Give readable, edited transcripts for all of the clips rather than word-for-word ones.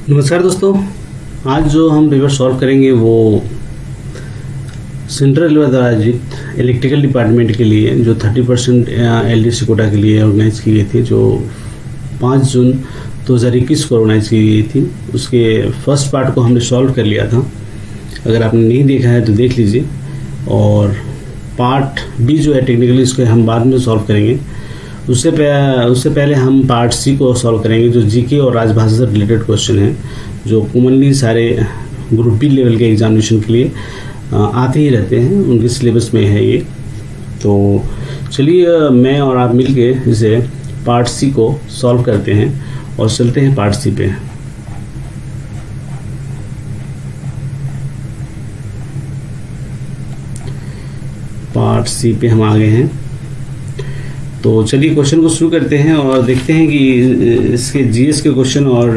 नमस्कार दोस्तों, आज जो हम पेपर सॉल्व करेंगे वो सेंट्रल रेलवे द्वारा आयोजित इलेक्ट्रिकल डिपार्टमेंट के लिए जो 30% LDC कोटा के लिए ऑर्गेनाइज की गई थी, जो 5 जून 2021 को ऑर्गेनाइज की गई थी। उसके फर्स्ट पार्ट को हमने सॉल्व कर लिया था। अगर आपने नहीं देखा है तो देख लीजिए। और पार्ट बी जो है टेक्निकली इसको हम बाद में सॉल्व करेंगे। उससे पहले हम पार्ट सी को सॉल्व करेंगे, जो जीके और राजभाषा से रिलेटेड क्वेश्चन है, जो कॉमनली सारे ग्रुप बी लेवल के एग्जामिनेशन के लिए आते ही रहते हैं, उनके सिलेबस में है ये। तो चलिए मैं और आप मिलके इसे पार्ट सी को सॉल्व करते हैं और चलते हैं पार्ट सी पे। पार्ट सी पे हम आ गए हैं। तो चलिए क्वेश्चन को शुरू करते हैं और देखते हैं कि इसके जीएस के क्वेश्चन और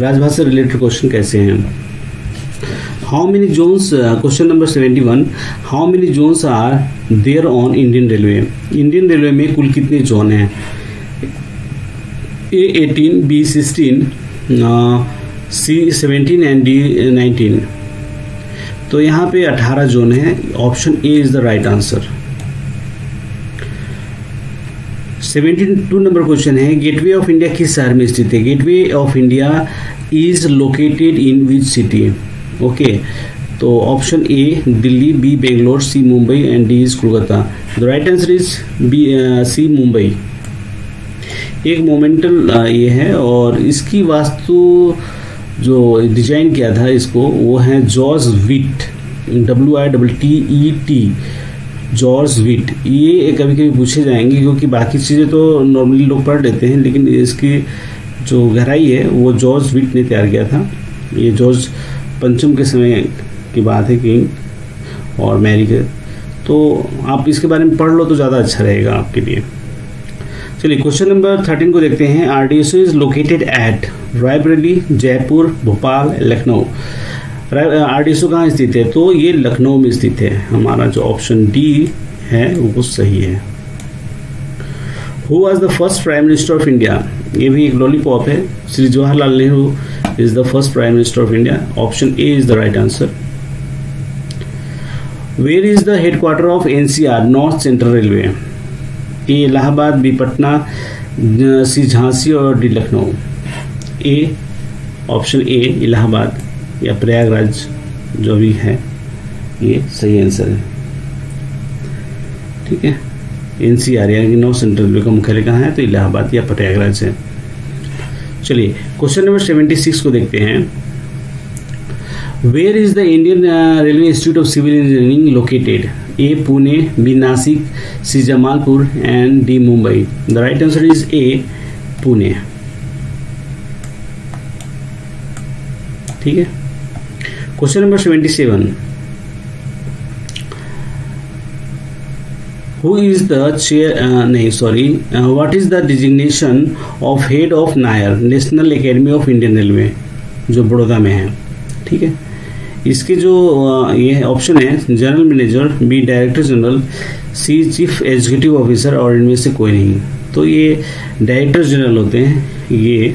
राजभाषा से रिलेटेड क्वेश्चन कैसे हैं। How many zones, question number 71, how many zones are there on Indian railway. Indian railway में कुल कितने जोन हैं? A 18, B 16, C 17 and D 19। तो यहाँ पे 18 जोन है। Option A is the right answer. 72 number question है, गेटवे ऑफ इंडिया किस शहर में स्थित है? Gateway of India is located in which city? Okay, तो option A Delhi, B Bangalore, C Mumbai and D is Kolkata. The right answer is B, C Mumbai. एक मोमेंटल ये है और इसकी वास्तु जो डिजाइन किया था इसको, वो है जॉर्ज विट, WITT, जॉर्ज विट। ये कभी कभी पूछे जाएंगे क्योंकि बाकी चीज़ें तो नॉर्मली लोग पढ़ लेते हैं, लेकिन इसकी जो गहराई है वो जॉर्ज विट ने तैयार किया था। ये जॉर्ज पंचम के समय की बात है, किंग और मैरी के। तो आप इसके बारे में पढ़ लो तो ज़्यादा अच्छा रहेगा आपके लिए। चलिए क्वेश्चन नंबर 13 को देखते हैं। RDSO is located at Raebareli, Jaipur, Bhopal, Lucknow. RDSO कहाँ स्थित है? तो ये लखनऊ में स्थित है। हमारा जो ऑप्शन डी है वो सही है। Who was the first prime minister of India? ये भी एक लॉलीपॉप है। Shri Jawaharlal Nehru is the first prime minister of India. Option A is the right answer. Where is the headquarter of NCR, north central railway? A Allahabad, B Patna, C Jhansi और D Lucknow. A, option A Allahabad या प्रयागराज जो भी है ये सही आंसर है। ठीक है, NCR यानी कि नॉर्थ सेंट्रल रेलवे का मुख्यालय कहाँ है? तो इलाहाबाद या प्रयागराज है। चलिए क्वेश्चन नंबर 76 को देखते हैं। Where is the Indian railway institute of civil engineering located? A Pune, B Nasik, C Jamalpur and D Mumbai. The right answer is A Pune. ठीक है, question number 77, who is the chair what is the designation of head of NAIR, national academy of Indian railway, जो बड़ौदा में है। ठीक है, इसके जो ये ऑप्शन है, general manager, B director general, C chief executive officer और इनमें से कोई नहीं। तो ये डायरेक्टर जनरल होते हैं। ये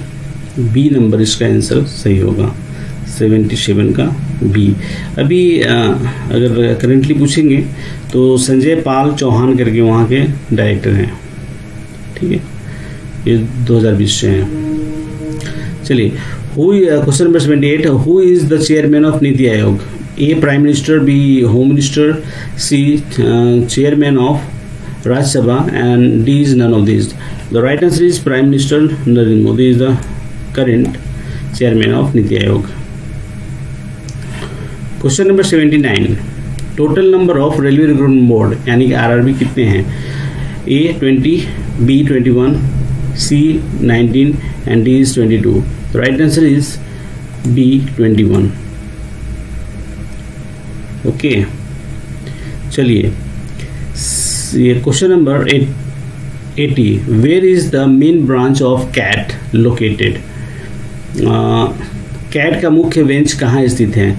बी नंबर इसका आंसर सही होगा, 77 का बी। अभी अगर करेंटली पूछेंगे तो संजय पाल चौहान करके वहाँ के डायरेक्टर हैं। ठीक है, ये 2020 से हैं। चलिए question number 78, who is the chairman of Niti Aayog? A prime minister, B home minister, C chairman of Rajya Sabha and D is none of this. The right answer is prime minister Narendra Modi is the current chairman of Niti Aayog. Question number 79, total number of railway recruitment board यानी कि RRB कितने हैं? A 20, B 21, C 19 and D is 22। The right answer is B 21. Okay, चलिए ये question number 80, where is the main branch of CAT located? CAT का मुख्य bench कहाँ स्थित है?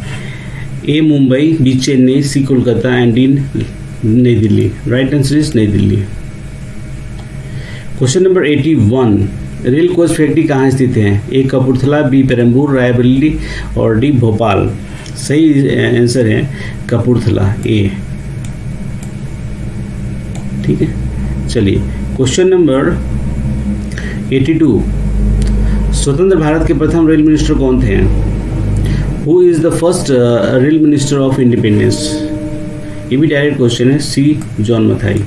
A Mumbai, B Chennai, C Kolkata and D Nai Delhi. Right answer is Nai Delhi. Question number 81, rail coach factory कहाँ स्थित है? ए कपूरथला, बी पेरम्बूर, रायबरेली और डी भोपाल। सही आंसर है कपूरथला, ए। ठीक है, चलिए क्वेश्चन नंबर 82। स्वतंत्र भारत के प्रथम रेल मिनिस्टर कौन थे? Who is the first rail minister of independence? ये भी डायरेक्ट क्वेश्चन है, सी जॉन मथाई।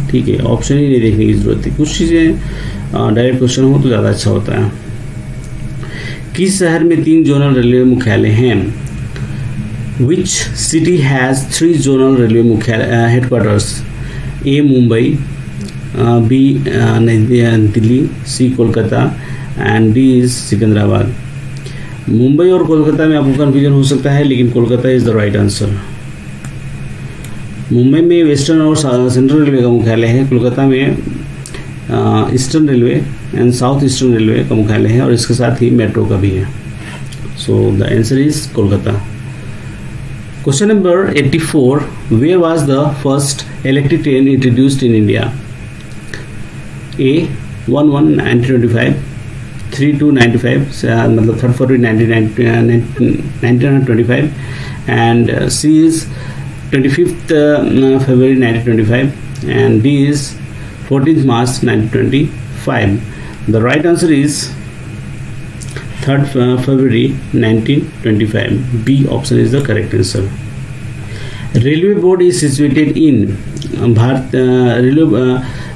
ठीक है, ऑप्शन ही नहीं देखने की जरूरत है, कुछ चीजें डायरेक्ट क्वेश्चन हो तो ज्यादा अच्छा होता है। किस शहर में 3 जोनल रेलवे मुख्यालय हैं? Which city has 3 zonal railway मुख्यालय headquarters? A Mumbai, B Delhi, C Kolkata and D is Secunderabad. Mumbai और कोलकाता में आपको कंफ्यूजन हो सकता है, लेकिन Kolkata is the right answer. Mumbai में वेस्टर्न और सेंट्रल रेलवे का मुख्यालय है, कोलकाता में eastern railway and south eastern railway का मुख्यालय है और इसके साथ ही मेट्रो का भी है। So the answer is Kolkata. Question number 84। Where was the first electric train introduced in India? A 1 1925, 3 95, मतलब 3 फरवरी 1925 and C is 25 February 1925 and D is 14th March 1925. The right answer is 3rd February 1925. B option is the correct answer. Railway board is situated in Bharat.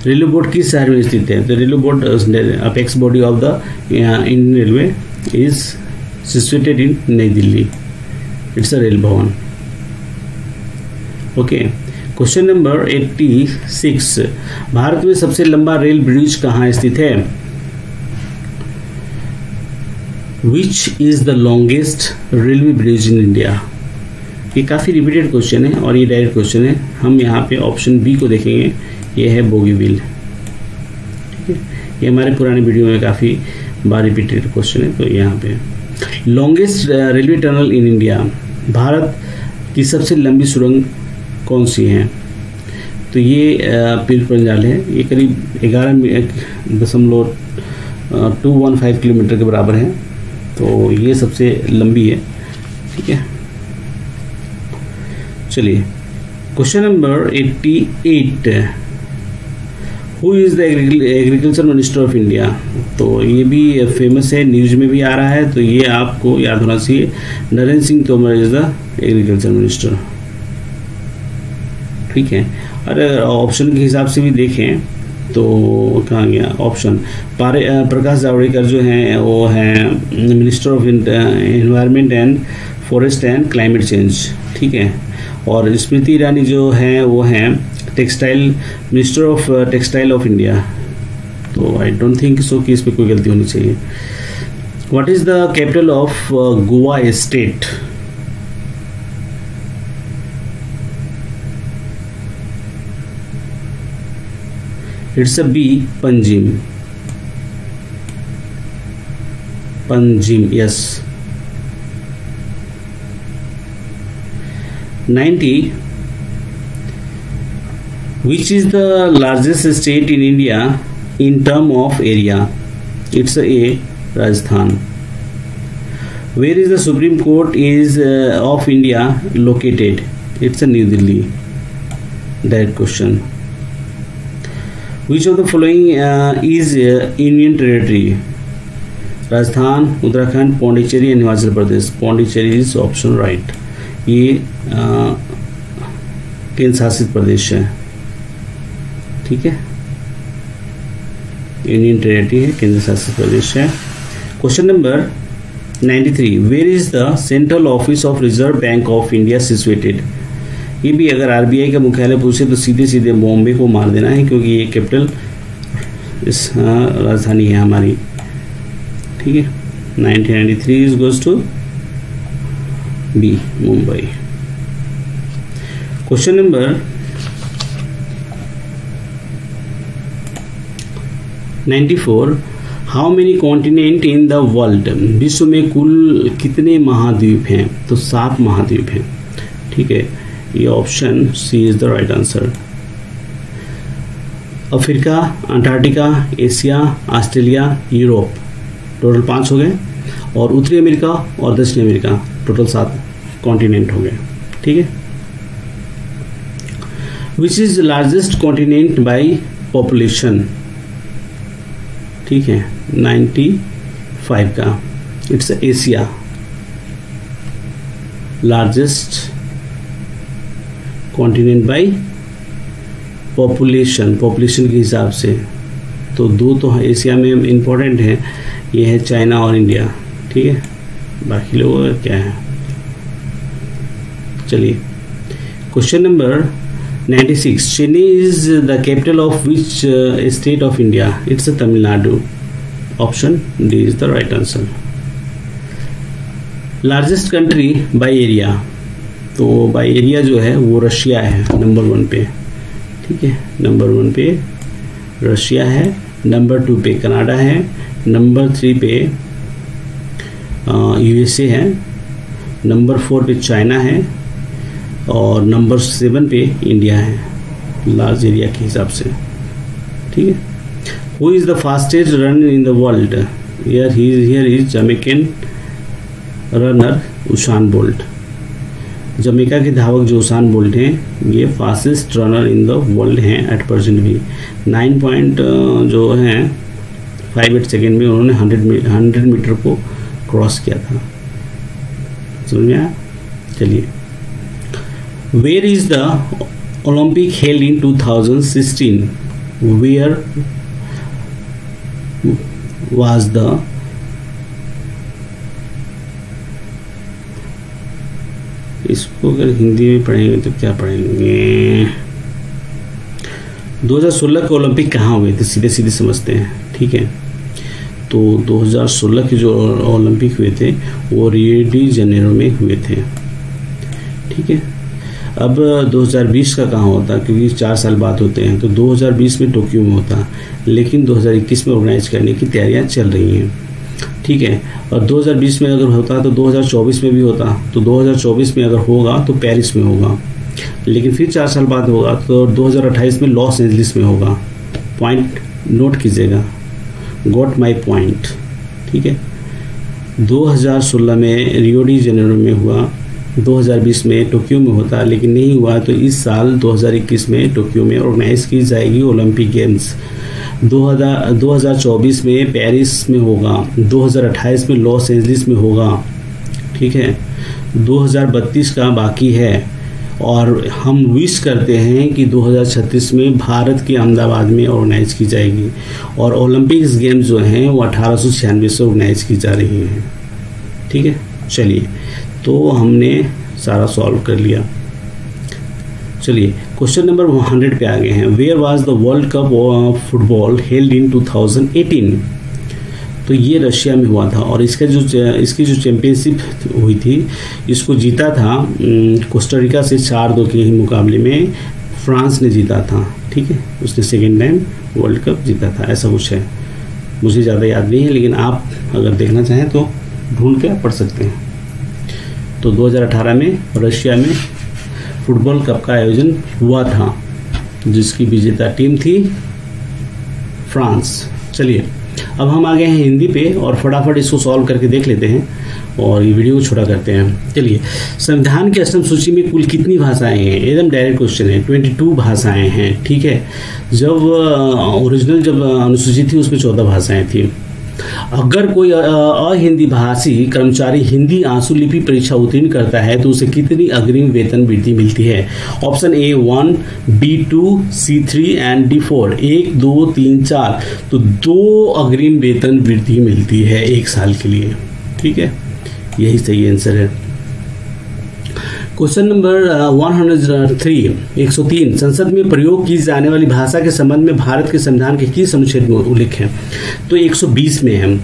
Railway board किस शहर में स्थित है? तो railway board apex body of the Indian railway is situated in नई Delhi. It's a rail भवन। Okay, question number 86। Bharat में सबसे लंबा रेल ब्रिज कहाँ स्थित है? Which is the longest railway bridge in India? ये काफ़ी रिपीटेड क्वेश्चन है और ये डायरेक्ट क्वेश्चन है। हम यहाँ पे ऑप्शन बी को देखेंगे, ये है बोगीबिल। ठीक है, ये हमारे पुराने वीडियो में काफ़ी बार रिपीटेड क्वेश्चन है। तो यहाँ पे longest railway tunnel in India, Bharat की सबसे लंबी सुरंग कौन सी है? तो ये पीर पंजाल है। ये करीब 11.215 किलोमीटर के बराबर है। तो ये सबसे लंबी है। ठीक है, चलिए question number 88। Who is the agriculture minister of India? तो ये भी फेमस है, न्यूज में भी आ रहा है, तो ये आपको याद होना चाहिए। Narendra Singh Tomar is the agriculture minister. ठीक है, अगर ऑप्शन के हिसाब से भी देखें तो कहाँ गया ऑप्शन? प्रकाश जावड़ेकर जो हैं वो हैं minister of environment and forest and climate change. ठीक है, और स्मृति ईरानी जो हैं वो हैं textile minister of textile of India. तो आई डोंट थिंक सो कि इसमें कोई गलती होनी चाहिए। What is the capital of Goa state? It's a B Panjim. Panjim, yes. 90। Which is the largest state in India in term of area? It's a Rajasthan. Where is the Supreme Court of India located? It's a New Delhi. Direct question. Which of the following is Union Territory? Rajasthan, Uttarakhand, Pondicherry and Himachal Pradesh. Pondicherry is option right. ये केंद्र शासित प्रदेश है। ठीक है, union territory है, केंद्र शासित प्रदेश है। Question number 93। Where is the central office of reserve bank of India situated? ये भी अगर आरबीआई का मुख्यालय पूछे तो सीधे सीधे बॉम्बे को मार देना है, क्योंकि ये कैपिटल इस राजधानी है हमारी। ठीक है, 1993 is goes to be, Mumbai. Question number 94। How many continent in the world? विश्व में कुल कितने महाद्वीप हैं? तो 7 महाद्वीप हैं। ठीक है, ये option C is the right answer. Africa, Antarctica, Asia, Australia, Europe, total 5 हो गए, और उत्तरी अमेरिका और दक्षिण अमेरिका, टोटल 7 कॉन्टिनेंट हो गए। ठीक है। Which is largest continent by population? ठीक है, 95 का, it's Asia, largest continent by population के हिसाब से। तो 2 तो एशिया में इम्पोर्टेंट है, ये है चाइना और इंडिया। ठीक है, बाकी लोग क्या है। चलिए, question number 96, Chennai is the capital of which state of India? It's Tamil Nadu, option D is the right answer. Largest country by area, तो बाय एरिया जो है वो रशिया है नंबर 1 पे। ठीक है, नंबर 1 पे रशिया है, नंबर 2 पे कनाडा है, नंबर 3 पे यूएसए है, नंबर 4 पे चाइना है, और नंबर 7 पे इंडिया है लार्ज एरिया के हिसाब से। ठीक है। Who is the fastest run in the world? Here is Jamaican runner Usain Bolt. Jamaica के धावक जो उसान बोल्ट हैं, ये fastest runner in the world हैं एट प्रेजेंट भी। 9 पॉइंट जो हैं 58 सेकेंड में उन्होंने 100 मीटर को क्रॉस किया था। समझ में आया? चलिए, where is the Olympic held in 2016? Where was the इसको अगर हिंदी में पढ़ेंगे तो क्या पढ़ेंगे? 2016 के ओलंपिक कहाँ हुए थे? सीधे सीधे समझते हैं। ठीक है, तो 2016 के जो ओलंपिक हुए थे वो रियो डी जेनेरो में हुए थे। ठीक है। अब 2020 का कहाँ होता? क्योंकि 4 साल बाद होते हैं, तो 2020 में टोक्यो में होता, लेकिन 2021 में ऑर्गेनाइज करने की तैयारियां चल रही हैं। ठीक है, और 2020 में अगर होता तो 2024 में भी होता, तो 2024 में अगर होगा तो पेरिस में होगा, लेकिन फिर 4 साल बाद होगा तो 2028 में लॉस एंजलिस में होगा। पॉइंट नोट कीजिएगा, गॉट माय पॉइंट। ठीक है, 2016 में रियो डी जेनेरो में हुआ, 2020 में टोक्यो में होता, लेकिन नहीं हुआ, तो इस साल 2021 में टोक्यो में ऑर्गेनाइज की जाएगी ओलंपिक गेम्स। 2024 में पेरिस में होगा, 2028 में लॉस एंजलिस में होगा। ठीक है, 2032 का बाकी है, और हम विश करते हैं कि 2036 में भारत के अहमदाबाद में ऑर्गेनाइज की जाएगी, और ओलंपिक्स गेम्स जो हैं वो 1896 से ऑर्गेनाइज की जा रही हैं। ठीक है, चलिए, तो हमने सारा सॉल्व कर लिया। चलिए, क्वेश्चन नंबर 100 पे आ गए हैं। Where was the world cup of football held in 2018? तो ये रशिया में हुआ था, और इसकी जो चैंपियनशिप हुई थी इसको जीता था कोस्टारिका से 4-2 के ही मुकाबले में फ्रांस ने जीता था। ठीक है, उसने सेकेंड टाइम वर्ल्ड कप जीता था, ऐसा कुछ है, मुझे ज़्यादा याद नहीं है, लेकिन आप अगर देखना चाहें तो ढूंढ के पढ़ सकते हैं। तो 2018 में रशिया में फुटबॉल कप का आयोजन हुआ था, जिसकी विजेता टीम थी फ्रांस। चलिए, अब हम आ गए हैं हिंदी पे, और फटाफट इसको सॉल्व करके देख लेते हैं और ये वीडियो को छोटा करते हैं। चलिए, संविधान की असम सूची में कुल कितनी भाषाएं हैं? एकदम डायरेक्ट क्वेश्चन है। 22 भाषाएं हैं। ठीक है, जब ओरिजिनल जब अनुसूची थी उसमें 14 भाषाएं थी। अगर कोई अहिंदी भाषी कर्मचारी हिंदी आंसू लिपि परीक्षा उत्तीर्ण करता है तो उसे कितनी अग्रिम वेतन वृद्धि मिलती है? Option A 1, B2, C3 and D4। 1, 2, 3, 4, तो 2 अग्रिम वेतन वृद्धि मिलती है 1 साल के लिए। ठीक है, यही सही आंसर है। क्वेश्चन नंबर 103 संसद में प्रयोग की जाने वाली भाषा के संबंध में भारत के संविधान के किस अनुच्छेद में उल्लेख है? तो 120 में है।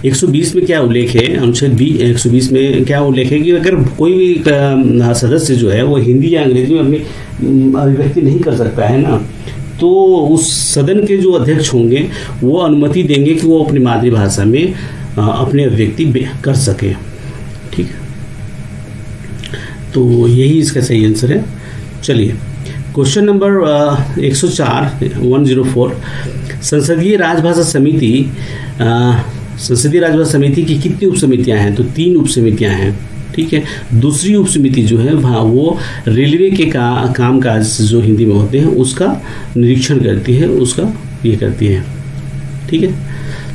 120 में क्या उल्लेख है? अनुच्छेद 120 में क्या उल्लेख है कि अगर कोई भी सदस्य जो है वो हिंदी या अंग्रेजी में अपनी अभिव्यक्ति नहीं कर सकता है ना, तो उस सदन के जो अध्यक्ष होंगे वो अनुमति देंगे कि वो अपनी मातृभाषा में अपनी अभिव्यक्ति कर सके। ठीक है, तो यही इसका सही आंसर है। चलिए, क्वेश्चन नंबर 104 संसदीय राजभाषा समिति की कितनी उप समितियां हैं? तो 3 उप समितियां हैं। ठीक है, दूसरी उप समिति जो है वो रेलवे के कामकाज जो हिंदी में होते हैं उसका निरीक्षण करती है, उसका ये करती है। ठीक है,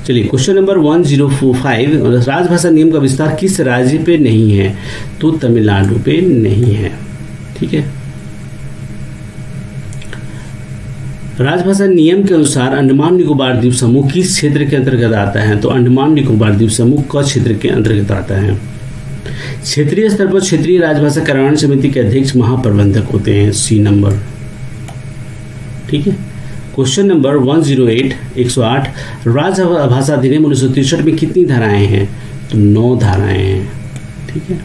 चलिए क्वेश्चन नंबर 105 राजभाषा नियम का विस्तार किस राज्य पे नहीं है? तो तमिलनाडु पे नहीं है। ठीक है, राजभाषा नियम के अनुसार अंडमान निकोबार द्वीप समूह किस क्षेत्र के अंतर्गत आता है? तो अंडमान निकोबार द्वीप समूह कच्छ क्षेत्र के अंतर्गत आता है। क्षेत्रीय स्तर पर क्षेत्रीय राजभाषा कार्यान्वयन समिति के अध्यक्ष महाप्रबंधक होते हैं, सी नंबर। ठीक है, क्वेश्चन नंबर 108 राजभाषा अधिनियम 1963 में कितनी धाराएं हैं? तो 9 धाराएं हैं। ठीक है,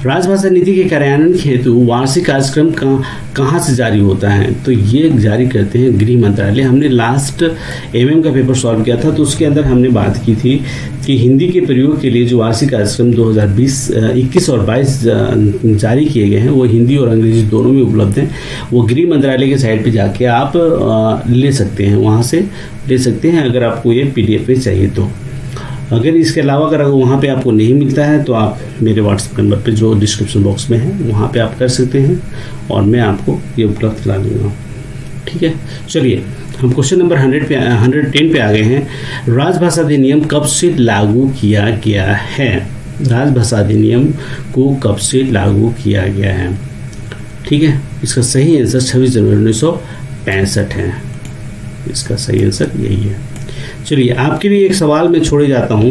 राजभाषा नीति के कार्यान्वयन हेतु वार्षिक कार्यक्रम कहाँ से जारी होता है? तो ये जारी करते हैं गृह मंत्रालय। हमने लास्ट एमएम का पेपर सॉल्व किया था, तो उसके अंदर हमने बात की थी कि हिंदी के प्रयोग के लिए जो वार्षिक कार्यक्रम 2021 और 22 जारी किए गए हैं वो हिंदी और अंग्रेजी दोनों में उपलब्ध हैं। वो गृह मंत्रालय के साइट पे जाके आप ले सकते हैं, वहाँ से ले सकते हैं अगर आपको ये PDF में चाहिए तो। अगर इसके अलावा अगर वहाँ पे आपको नहीं मिलता है तो आप मेरे व्हाट्सएप नंबर पे जो डिस्क्रिप्शन बॉक्स में है वहाँ पे आप कर सकते हैं और मैं आपको ये उपलब्ध करा दूँगा। ठीक है, चलिए हम क्वेश्चन नंबर 110 पे आ गए हैं। राजभाषा अधिनियम कब से लागू किया गया है? राजभाषा अधिनियम को कब से लागू किया गया है? ठीक है, इसका सही आंसर 26 जनवरी 1965 है। इसका सही आंसर यही है। चलिए आपके लिए एक सवाल मैं छोड़े जाता हूँ।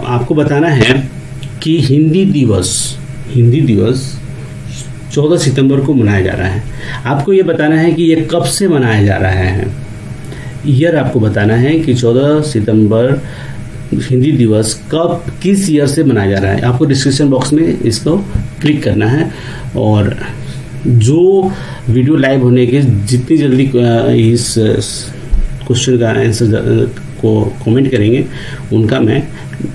आपको बताना है कि हिंदी दिवस 14 सितंबर को मनाया जा रहा है। आपको ये बताना है कि ये कब से मनाया जा रहा है। ईयर आपको बताना है कि 14 सितंबर हिंदी दिवस कब किस ईयर से मनाया जा रहा है। आपको डिस्क्रिप्शन बॉक्स में इसको क्लिक करना है और जो वीडियो लाइव होने के जितनी जल्दी इस क्वेश्चन का आंसर को कमेंट करेंगे उनका मैं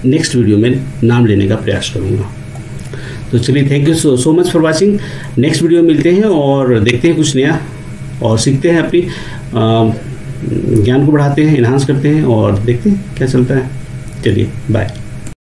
नेक्स्ट वीडियो में नाम लेने का प्रयास करूंगा। तो चलिए, thank you so much for watching. Next video में मिलते हैं और देखते हैं कुछ नया और सीखते हैं, अपनी ज्ञान को बढ़ाते हैं, इन्हांस करते हैं और देखते हैं क्या चलता है। चलिए बाय।